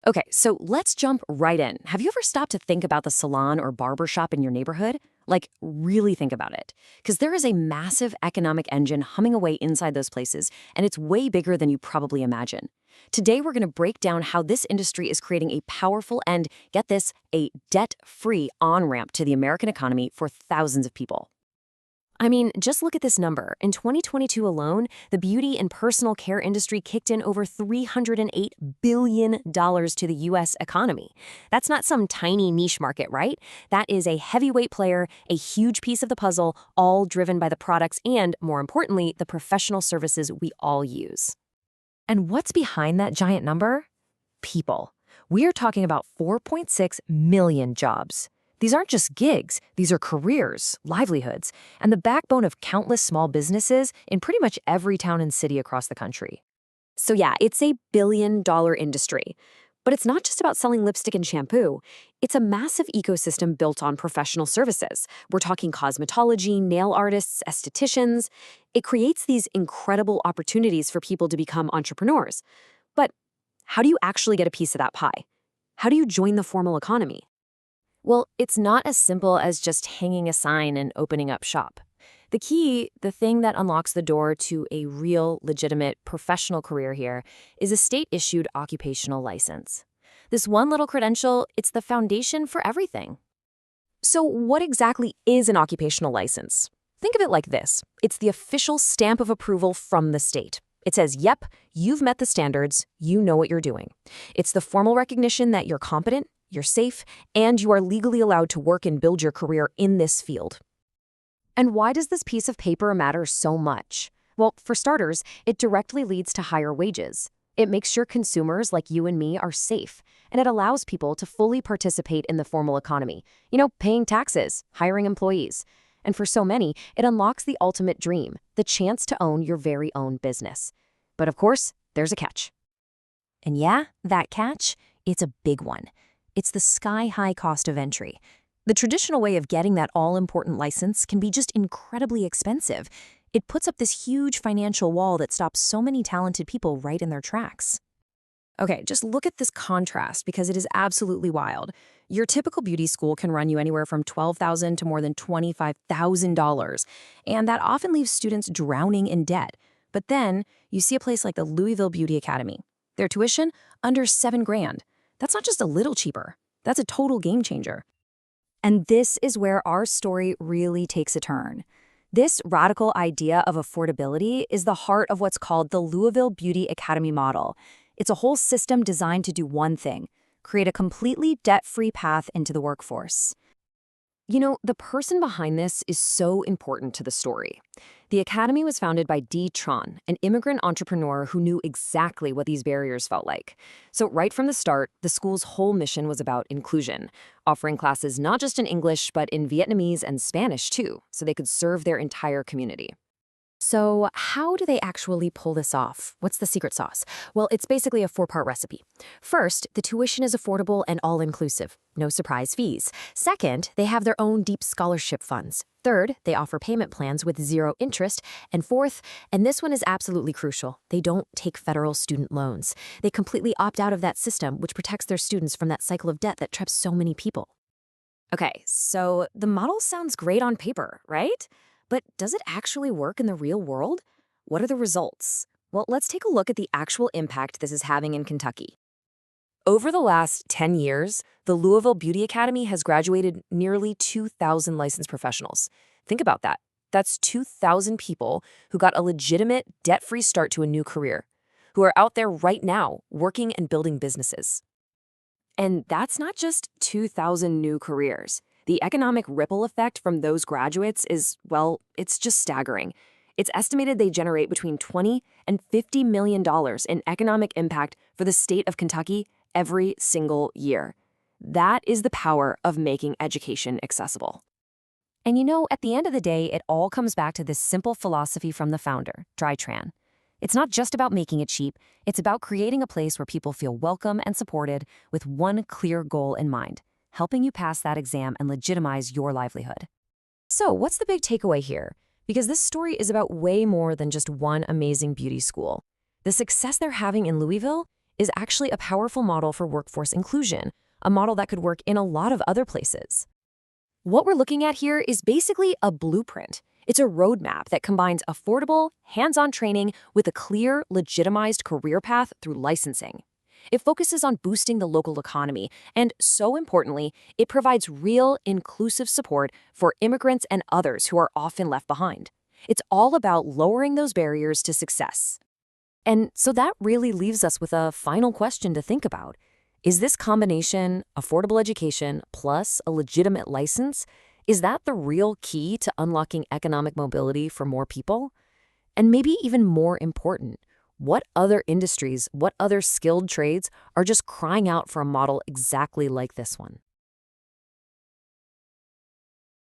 Okay, so let's jump right in. Have you ever stopped to think about the salon or barber shop in your neighborhood? Like, really think about it. Because there is a massive economic engine humming away inside those places, and it's way bigger than you probably imagine. Today, we're going to break down how this industry is creating a powerful and, get this, a debt-free on-ramp to the American economy for thousands of people. I mean, just look at this number. In 2022 alone, the beauty and personal care industry kicked in over $308 billion to the U.S. economy. That's not some tiny niche market, right? That is a heavyweight player, a huge piece of the puzzle, all driven by the products and, more importantly, the professional services we all use. And what's behind that giant number? People. We're talking about 4.6 million jobs. These aren't just gigs, these are careers, livelihoods, and the backbone of countless small businesses in pretty much every town and city across the country. So yeah, it's a billion-dollar industry. But it's not just about selling lipstick and shampoo. It's a massive ecosystem built on professional services. We're talking cosmetology, nail artists, estheticians. It creates these incredible opportunities for people to become entrepreneurs. But how do you actually get a piece of that pie? How do you join the formal economy? Well, it's not as simple as just hanging a sign and opening up shop. The key, the thing that unlocks the door to a real, legitimate, professional career here, is a state-issued occupational license. This one little credential, it's the foundation for everything. So what exactly is an occupational license? Think of it like this. It's the official stamp of approval from the state. It says, yep, you've met the standards, you know what you're doing. It's the formal recognition that you're competent, you're safe, and you are legally allowed to work and build your career in this field. And why does this piece of paper matter so much? Well, for starters, it directly leads to higher wages. It makes sure consumers like you and me are safe, and it allows people to fully participate in the formal economy, paying taxes, hiring employees. And for so many, it unlocks the ultimate dream, the chance to own your very own business. But of course, there's a catch. And yeah, that catch, it's a big one. It's the sky-high cost of entry. The traditional way of getting that all-important license can be just incredibly expensive. It puts up this huge financial wall that stops so many talented people right in their tracks. Okay, just look at this contrast because it is absolutely wild. Your typical beauty school can run you anywhere from $12,000 to more than $25,000, and that often leaves students drowning in debt. But then you see a place like the Louisville Beauty Academy. Their tuition, under $7,000. That's not just a little cheaper. That's a total game changer. And this is where our story really takes a turn. This radical idea of affordability is the heart of what's called the Louisville Beauty Academy model. It's a whole system designed to do one thing: create a completely debt-free path into the workforce. The person behind this is so important to the story. The academy was founded by Dee Tron, an immigrant entrepreneur who knew exactly what these barriers felt like. So right from the start, the school's whole mission was about inclusion, offering classes not just in English, but in Vietnamese and Spanish too, so they could serve their entire community. So how do they actually pull this off? What's the secret sauce? Well, it's basically a four-part recipe. First, the tuition is affordable and all-inclusive. No surprise fees. Second, they have their own deep scholarship funds. Third, they offer payment plans with zero interest. And fourth, and this one is absolutely crucial, they don't take federal student loans. They completely opt out of that system, which protects their students from that cycle of debt that traps so many people. Okay, so the model sounds great on paper, right? But does it actually work in the real world? What are the results? Well, let's take a look at the actual impact this is having in Kentucky. Over the last 10 years, the Louisville Beauty Academy has graduated nearly 2,000 licensed professionals. Think about that. That's 2,000 people who got a legitimate, debt-free start to a new career, who are out there right now working and building businesses. And that's not just 2,000 new careers. The economic ripple effect from those graduates is, well, it's just staggering. It's estimated they generate between $20 and $50 million in economic impact for the state of Kentucky every single year. That is the power of making education accessible. And at the end of the day, it all comes back to this simple philosophy from the founder, Tran. It's not just about making it cheap, it's about creating a place where people feel welcome and supported with one clear goal in mind: helping you pass that exam and legitimize your livelihood. So what's the big takeaway here? Because this story is about way more than just one amazing beauty school. The success they're having in Louisville is actually a powerful model for workforce inclusion, a model that could work in a lot of other places. What we're looking at here is basically a blueprint. It's a roadmap that combines affordable, hands-on training with a clear, legitimized career path through licensing. It focuses on boosting the local economy, and so importantly, it provides real, inclusive support for immigrants and others who are often left behind. It's all about lowering those barriers to success. And so that really leaves us with a final question to think about. Is this combination, affordable education plus a legitimate license, is that the real key to unlocking economic mobility for more people? And maybe even more important, what other industries, what other skilled trades are just crying out for a model exactly like this one?